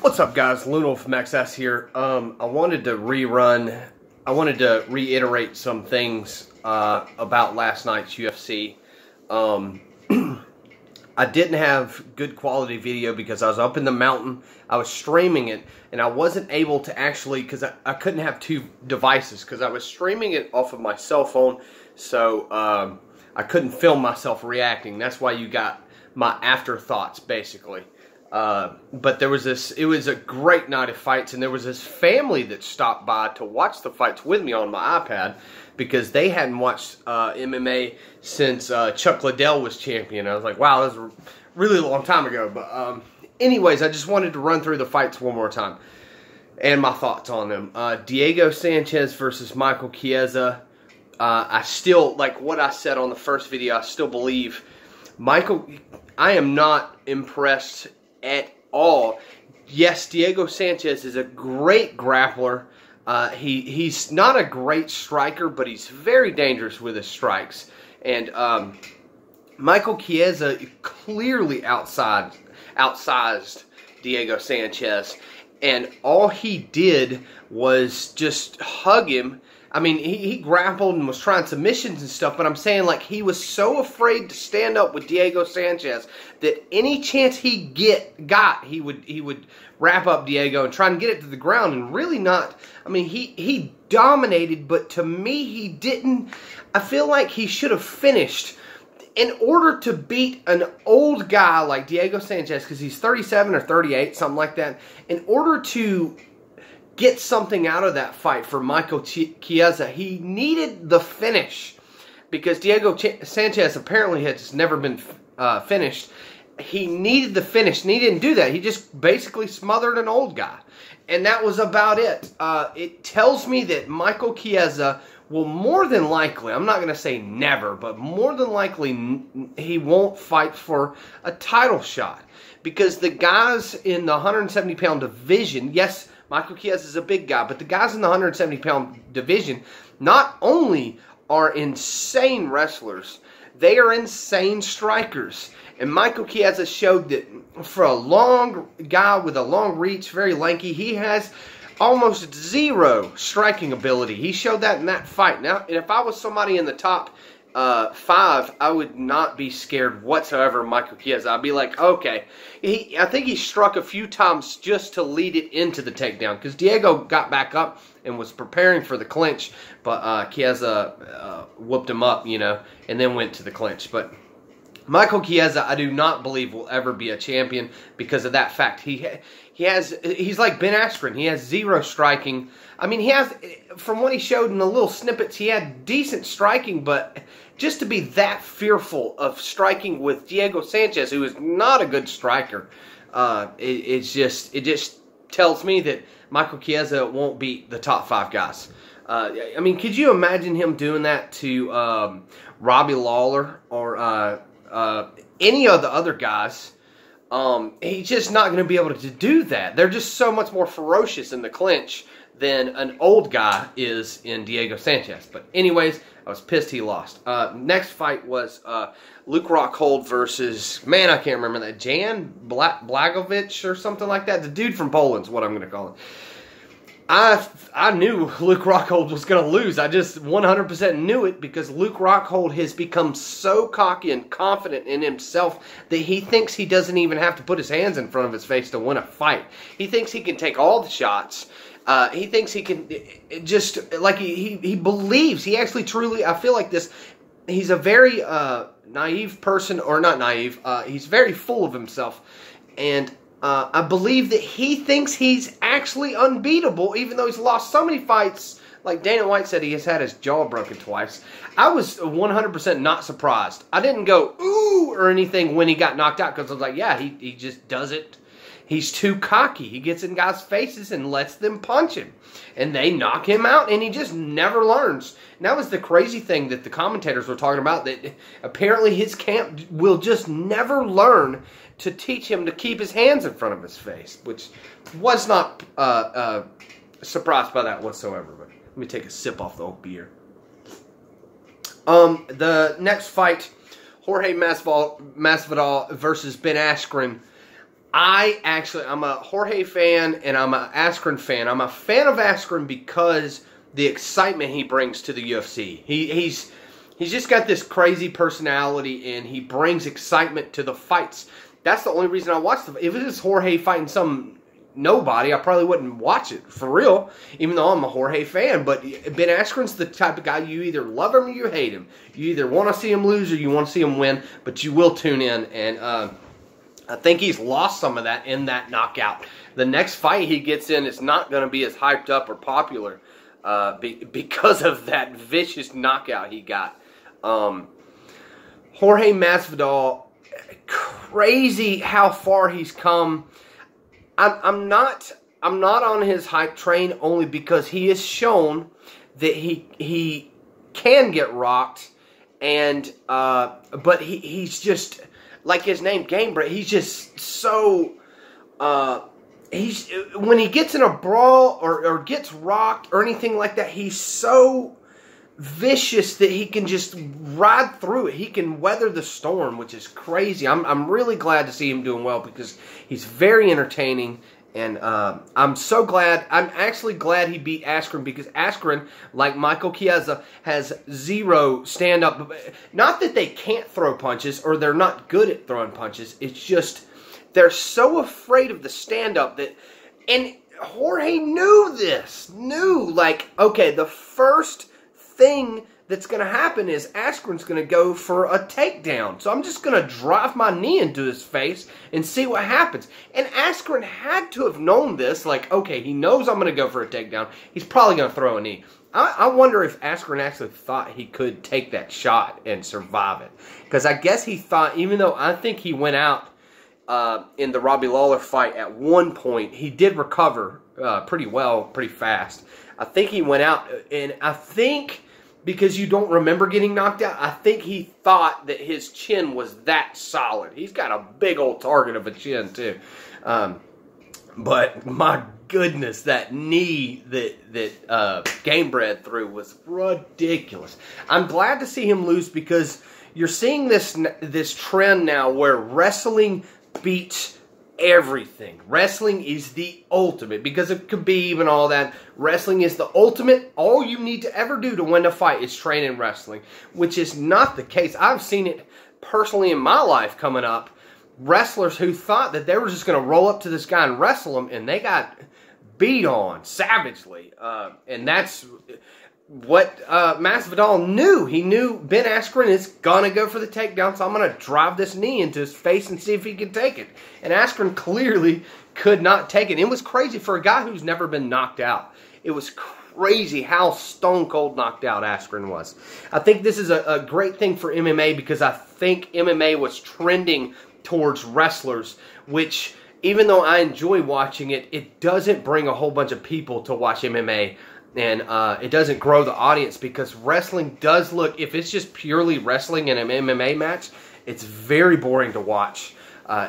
What's up, guys? Luno from XS here. I wanted to reiterate some things about last night's UFC. I didn't have good quality video because I was up in the mountain. I was streaming it, and I wasn't able to actually, because I couldn't have two devices, because I was streaming it off of my cell phone, so I couldn't film myself reacting. That's why you got my afterthoughts, basically. But there was it was a great night of fights, and there was this family that stopped by to watch the fights with me on my iPad because they hadn't watched MMA since Chuck Liddell was champion. I was like, wow, that was a really long time ago. But anyways, I just wanted to run through the fights one more time and my thoughts on them. Diego Sanchez versus Michael Chiesa. I still, like what I said on the first video, I still believe I am not impressed at all. Yes, Diego Sanchez is a great grappler. He's not a great striker, but he's very dangerous with his strikes. And Michael Chiesa clearly outsized Diego Sanchez. And all he did was just hug him. I mean, he grappled and was trying submissions and stuff, but I'm saying, like, he was so afraid to stand up with Diego Sanchez that any chance he got, he would wrap up Diego and try and get it to the ground and really not. I mean, he dominated, but to me, he didn't. I feel like he should have finished. In order to beat an old guy like Diego Sanchez, because he's 37 or 38, something like that, in order to get something out of that fight for Michael Chiesa, he needed the finish, because Diego Sanchez apparently has never been finished. He needed the finish, and he didn't do that. He just basically smothered an old guy, and that was about it. It tells me that Michael Chiesa will more than likely, I'm not going to say never, but more than likely he won't fight for a title shot, because the guys in the 170-pound division, yes, Michael Chiesa is a big guy, but the guys in the 170-pound division not only are insane wrestlers, they are insane strikers. And Michael Chiesa showed that for a long guy with a long reach, very lanky, he has almost zero striking ability. He showed that in that fight. Now, if I was somebody in the top 5, I would not be scared whatsoever of Michael Chiesa. I'd be like, okay. I think he struck a few times just to lead it into the takedown, because Diego got back up and was preparing for the clinch, but Chiesa whooped him up, you know, and then went to the clinch. But Michael Chiesa, I do not believe will ever be a champion because of that fact. He's like Ben Askren. He has zero striking. I mean, he has, from what he showed in the little snippets, he had decent striking, but just to be that fearful of striking with Diego Sanchez, who is not a good striker, it just tells me that Michael Chiesa won't beat the top 5 guys. I mean, could you imagine him doing that to Robbie Lawler or any of the other guys? He's just not going to be able to do that. They're just so much more ferocious in the clinch than an old guy is in Diego Sanchez. But anyways, I was pissed he lost. Next fight was Luke Rockhold versus, man, I can't remember that, Jan Blachowicz or something like that. The dude from Poland is what I'm going to call him. I knew Luke Rockhold was going to lose. I just 100% knew it, because Luke Rockhold has become so cocky and confident in himself that he thinks he doesn't even have to put his hands in front of his face to win a fight. He thinks he can take all the shots. He thinks he can just, like, he believes. He actually truly, I feel like this, he's a very naive person, or not naive, he's very full of himself, and I believe that he thinks he's actually unbeatable, even though he's lost so many fights. Like Dana White said, he has had his jaw broken twice. I was 100% not surprised. I didn't go, ooh, or anything when he got knocked out, because I was like, yeah, he just does it. He's too cocky. He gets in guys' faces and lets them punch him. And they knock him out, and he just never learns. And that was the crazy thing that the commentators were talking about, that apparently his camp will just never learn to teach him to keep his hands in front of his face, which was not surprised by that whatsoever. But let me take a sip off the old beer. The next fight, Jorge Masvidal versus Ben Askren. I'm a Jorge fan and I'm an Askren fan. I'm a fan of Askren because the excitement he brings to the UFC. He's just got this crazy personality and he brings excitement to the fights. That's the only reason I watch them. If it was Jorge fighting some nobody, I probably wouldn't watch it for real, even though I'm a Jorge fan. But Ben Askren's the type of guy you either love him or you hate him. You either want to see him lose or you want to see him win, but you will tune in. And I think he's lost some of that in that knockout. The next fight he gets in is not going to be as hyped up or popular because of that vicious knockout he got. Jorge Masvidal, crazy how far he's come. I'm not on his hype train only because he has shown that he can get rocked, and but he's just like his name, Game Bread. He's just so when he gets in a brawl or gets rocked or anything like that, he's so vicious that he can just ride through it. He can weather the storm, which is crazy. I'm really glad to see him doing well because he's very entertaining, and I'm so glad. I'm actually glad he beat Askren because Askren, like Michael Chiesa, has zero stand-up. Not that they can't throw punches or they're not good at throwing punches. It's just they're so afraid of the stand-up that, and Jorge knew this. Like, okay, the first thing that's going to happen is Askren's going to go for a takedown. So I'm just going to drive my knee into his face and see what happens. And Askren had to have known this. Like, okay, he knows I'm going to go for a takedown. He's probably going to throw a knee. I wonder if Askren actually thought he could take that shot and survive it. Because I guess he thought, even though I think he went out in the Robbie Lawler fight at one point, he did recover pretty well, pretty fast. I think he went out, and I think because you don't remember getting knocked out, I think he thought that his chin was that solid. He's got a big old target of a chin, too. But my goodness, that knee that Game Bread threw was ridiculous. I'm glad to see him lose because you're seeing this trend now where wrestling beats everything. Wrestling is the ultimate because of Khabib and all that. Wrestling is the ultimate. All you need to ever do to win a fight is train in wrestling, which is not the case. I've seen it personally in my life coming up. Wrestlers who thought that they were just going to roll up to this guy and wrestle him, and they got beat on savagely. And that's what Masvidal knew. He knew Ben Askren is going to go for the takedown, so I'm going to drive this knee into his face and see if he can take it. And Askren clearly could not take it. It was crazy for a guy who's never been knocked out. It was crazy how stone cold knocked out Askren was. I think this is a great thing for MMA because I think MMA was trending towards wrestlers, which even though I enjoy watching it, it doesn't bring a whole bunch of people to watch MMA. And it doesn't grow the audience because wrestling does look, if it's just purely wrestling in an MMA match, it's very boring to watch.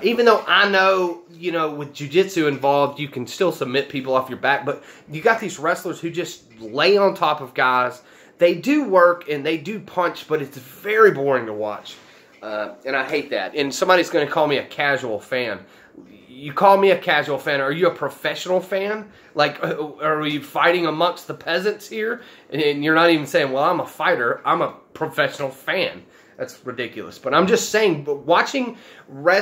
Even though I know, you know, with jiu-jitsu involved, you can still submit people off your back. But you got these wrestlers who just lay on top of guys. They do work and they do punch, but it's very boring to watch. And I hate that. And somebody's going to call me a casual fan. You call me a casual fan. Are you a professional fan? Like, are we fighting amongst the peasants here? And you're not even saying, well, I'm a fighter. I'm a professional fan. That's ridiculous. But I'm just saying, but watching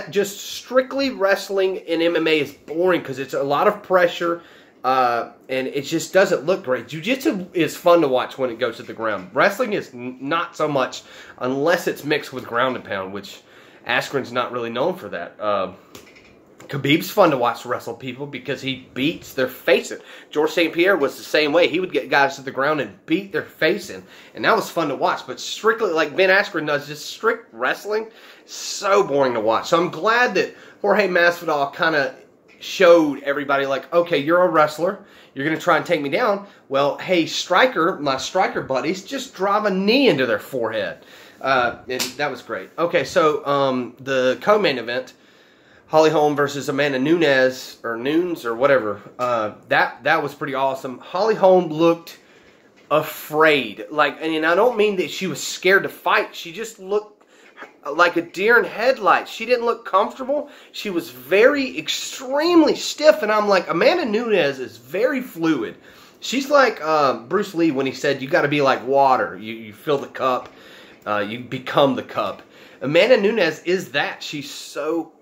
just strictly wrestling in MMA is boring because it's a lot of pressure. And it just doesn't look great. Jiu-jitsu is fun to watch when it goes to the ground. Wrestling is not so much unless it's mixed with ground and pound, which Askren's not really known for that. Khabib's fun to watch wrestle people because he beats their face in. George St. Pierre was the same way. He would get guys to the ground and beat their face in. And that was fun to watch. But strictly, like Ben Askren does, just strict wrestling, so boring to watch. So I'm glad that Jorge Masvidal kind of showed everybody, like, okay, you're a wrestler. You're going to try and take me down. Well, hey, striker, my striker buddies, just drive a knee into their forehead. And that was great. Okay, so the co-main event, Holly Holm versus Amanda Nunes, or Nunes, or whatever. That was pretty awesome. Holly Holm looked afraid. Like, and I don't mean that she was scared to fight. She just looked like a deer in headlights. She didn't look comfortable. She was very, extremely stiff. And I'm like, Amanda Nunes is very fluid. She's like Bruce Lee when he said, you got to be like water. You fill the cup. You become the cup. Amanda Nunes is that. She's so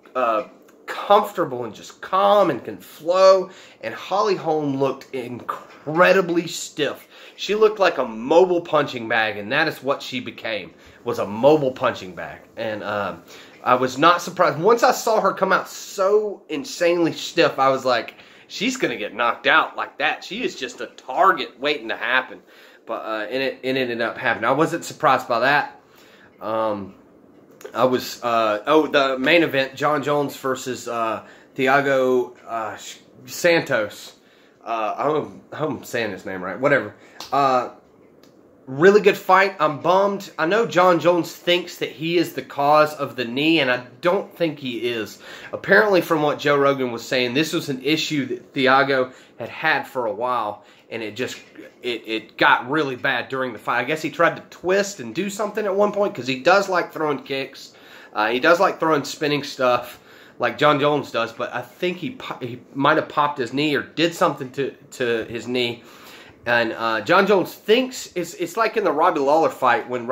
comfortable and just calm and can flow. And Holly Holm looked incredibly stiff. She looked like a mobile punching bag, and that is what she became, was a mobile punching bag. And I was not surprised. Once I saw her come out so insanely stiff, I was like, she's going to get knocked out like that. She is just a target waiting to happen. But and it ended up happening. I wasn't surprised by that. I was, the main event, John Jones versus Thiago Santos. I hope I'm saying his name right. Whatever. Really good fight. I'm bummed. I know John Jones thinks that he is the cause of the knee, and I don't think he is. Apparently, from what Joe Rogan was saying, this was an issue that Thiago had for a while, and it got really bad during the fight. I guess he tried to twist and do something at one point, because he does like throwing kicks. He does like throwing spinning stuff like John Jones does, but I think he might have popped his knee or did something to his knee. And John Jones thinks it's like in the Robbie Lawler fight when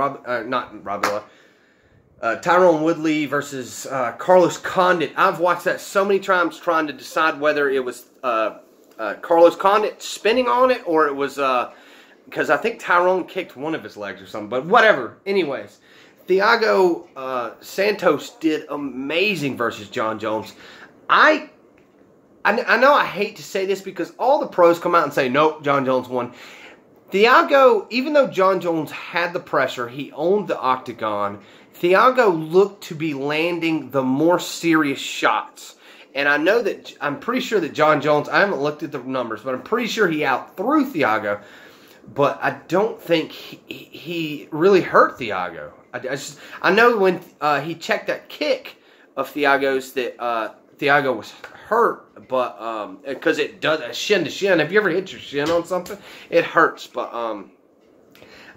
Tyrone Woodley versus Carlos Condit. I've watched that so many times trying to decide whether it was Carlos Condit spinning on it or it was because I think Tyrone kicked one of his legs or something. But whatever. Anyways, Thiago Santos did amazing versus John Jones. I know I hate to say this because all the pros come out and say, nope, John Jones won. Thiago, even though John Jones had the pressure, he owned the octagon, Thiago looked to be landing the more serious shots. And I know that, I'm pretty sure that John Jones, I haven't looked at the numbers, but I'm pretty sure he out-threw Thiago. But I don't think he really hurt Thiago. I know when he checked that kick of Thiago's that Thiago was hurt, but because it does a shin to shin. Have you ever hit your shin on something? It hurts, but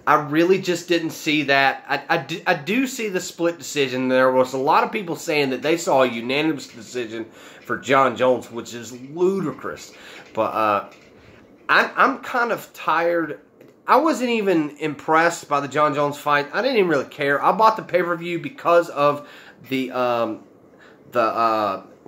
I really just didn't see that. I do see the split decision. There was a lot of people saying that they saw a unanimous decision for John Jones, which is ludicrous. But I'm kind of tired. I wasn't even impressed by the John Jones fight. I didn't even really care. I bought the pay-per-view because of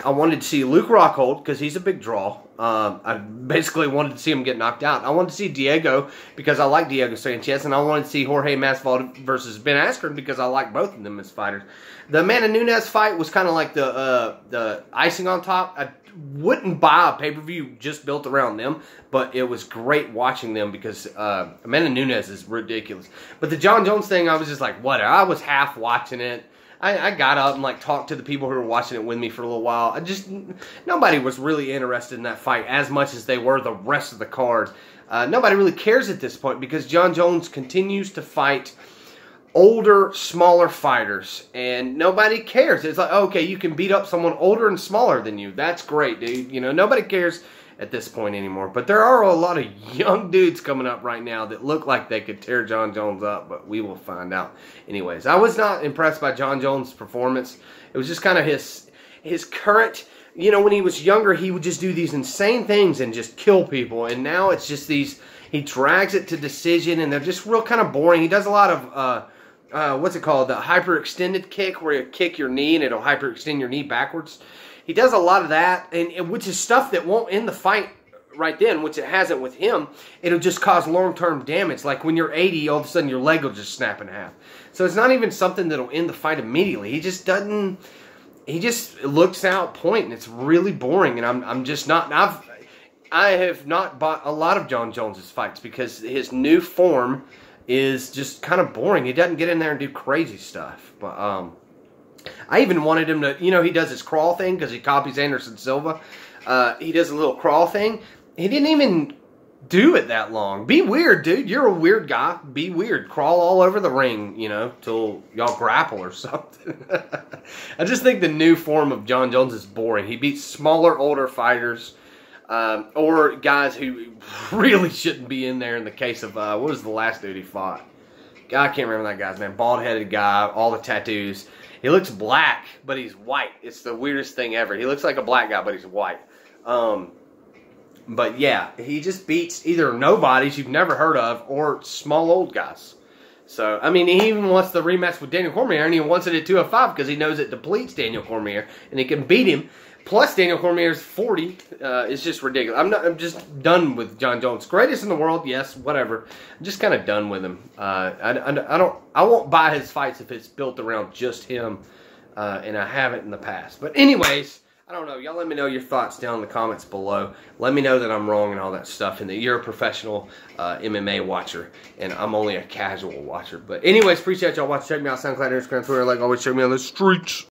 I wanted to see Luke Rockhold because he's a big draw. I basically wanted to see him get knocked out. I wanted to see Diego because I like Diego Sanchez, and I wanted to see Jorge Masvidal versus Ben Askren because I like both of them as fighters. The Amanda Nunes fight was kind of like the icing on top. I wouldn't buy a pay-per-view just built around them, but it was great watching them because Amanda Nunes is ridiculous. But the John Jones thing, I was just like, whatever. I was half watching it. I got up and like talked to the people who were watching it with me for a little while. Nobody was really interested in that fight as much as they were the rest of the card. Nobody really cares at this point because John Jones continues to fight older, smaller fighters, and nobody cares. It's like, okay, you can beat up someone older and smaller than you. That's great, dude. You know, nobody cares at this point anymore. But there are a lot of young dudes coming up right now that look like they could tear John Jones up, but we will find out. Anyways, I was not impressed by John Jones' performance. It was just kind of his current, you know, when he was younger, he would just do these insane things and just kill people. And now it's just these, he drags it to decision, and they're just real kind of boring. He does a lot of, what's it called? The hyperextended kick, where you kick your knee and it'll hyperextend your knee backwards. He does a lot of that, and which is stuff that won't end the fight right then, which it hasn't with him. It'll just cause long-term damage. Like when you're 80, all of a sudden your leg will just snap in half. So it's not even something that'll end the fight immediately. He just doesn't. He just looks out point, and it's really boring. And I'm just not. I have not bought a lot of John Jones's fights because his new form is just kind of boring. He doesn't get in there and do crazy stuff. But I even wanted him to, you know, he does his crawl thing because he copies Anderson Silva. He does a little crawl thing. He didn't even do it that long. Be weird, dude. You're a weird guy. Be weird. Crawl all over the ring, you know, till y'all grapple or something. I just think the new form of John Jones is boring. He beats smaller, older fighters or guys who really shouldn't be in there in the case of, what was the last dude he fought? I can't remember that guy's name. Bald-headed guy, all the tattoos. He looks black, but he's white. It's the weirdest thing ever. He looks like a black guy, but he's white. But yeah, he just beats either nobodies you've never heard of or small old guys. So, I mean, he even wants the rematch with Daniel Cormier, and he wants it at 205 because he knows it depletes Daniel Cormier, and he can beat him. Plus, Daniel Cormier's 40. It's just ridiculous. I'm just done with John Jones. Greatest in the world, yes, whatever. I'm just kind of done with him. I won't buy his fights if it's built around just him, and I haven't in the past. But anyways, I don't know. Y'all let me know your thoughts down in the comments below. Let me know that I'm wrong and all that stuff, and that you're a professional MMA watcher, and I'm only a casual watcher. But anyways, appreciate y'all watching. Check me out, SoundCloud, Instagram, Twitter. Like always, check me on the streets.